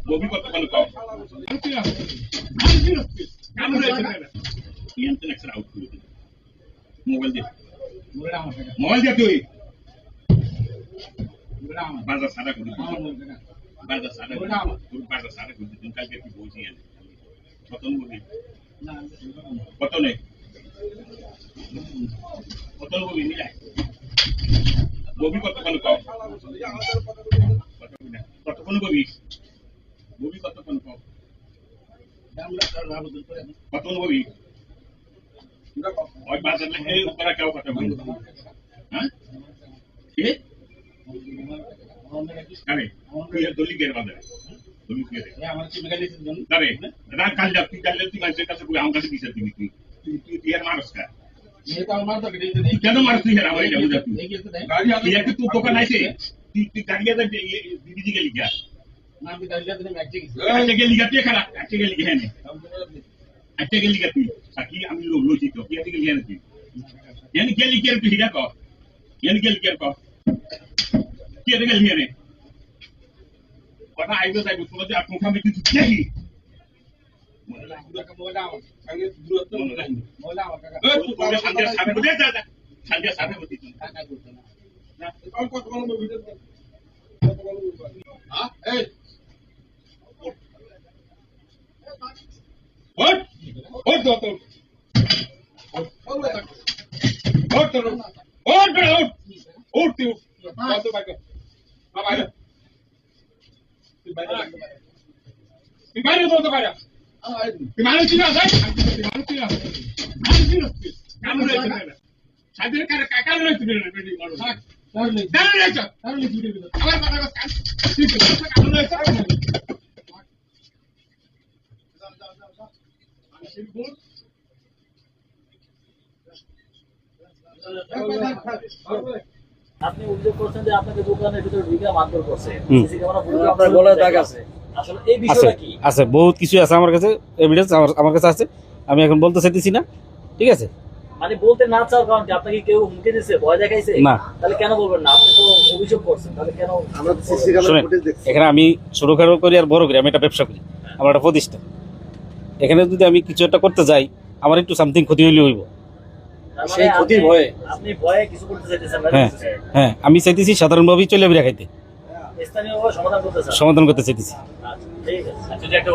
ববি কত কোন কম মোবাইল দিয়ে তুই বাজার সাদা করে বাজার সাদা বাজার সাদা করে দিন কালকে তুই বলছি কত ববি কত নেই কত ববি মিলাই ববি কত কোন কম কত কোন ববি ববি কত কোন কম কত ববি ওই বাজার না এই উপরে কেউ কথা বলবে হ্যাঁ কি আরে তুই দলি গের বাজার দলি গের আমার চিপে গেলে আরে রাত কাল যা তুই কাল তুই মানুষের কাছে বলে আমার কাছে দিছিস তুই তুই আর মারস কা কেন মারস তুই আর আমার এটা বুঝা তুই গাড়ি একটা তুই দোকান আছে তুই গাড়িয়া দিদি গেলি গিয়া না আমি গাড়িয়া দিনে ম্যাচে গেছি আচ্ছা গেলি গিয়া তুই খারাপ আচ্ছা গেলি গিয়া নে আচ্ছা গেলি গিয়া তুই সাকি আমি লোজি তো কি আচ্ছা গেলি গিয়া তুই यानी क्या लिख के हिड़ा को यानी क्या लिख के को क्या देगा लिया ने पता आई तो सुनो जो आप मुखा में कुछ क्या ही संजय साहब होती और कौन कौन वीडियो हां ए और तो और करो और तू बात तो बात अब आ जा बीमारी तो बाजा बीमारी चीज आ जाए बीमारी चीज काम रे सादर का रे तू बेटी मारो डर ले हमारे पास बस ठीक है काम रे আপনি অভিযোগ করছেন যে আপনাকে দোকানের ভিতরে ঢুকে মারধর করছে সিসি ক্যামেরা ফুটেজ আপনার গলায় দাগ আছে আসলে এই বিষয়টা কি আছে বহুত কিছু আছে আমার কাছে এভিডেন্স আমার কাছে আছে আমি এখন বলতে চাইতেছি না ঠিক আছে মানে বলতে না চাও কারণ কি আপনাকে কেউ হুমকি দিয়েছে ভয় দেখাইছে না তাহলে কেন বলবেন না আপনি তো অভিযোগ করছেন তাহলে কেন আমরা সিসি ক্যামেরা ফুটেজ দেখছি এখানে আমি ছোটখাটো করি আর বড় করি আমি একটা ব্যবসা করি আমার একটা প্রতিষ্ঠান এখানে যদি আমি কিছু একটা করতে যাই আমার একটু সামথিং ক্ষতি হইলে হইব সেই ক্ষতির ভয়ে আপনি ভয়ে কিছু করতে চাইতেছেন না হ্যাঁ আমি চাইতেছি সাধারণভাবেই চলে বেরিয়ে খাইতে স্থানীয়ভাবে সমাধান করতে চাইতেছি আচ্ছা ঠিক আছে আচ্ছা যে একটা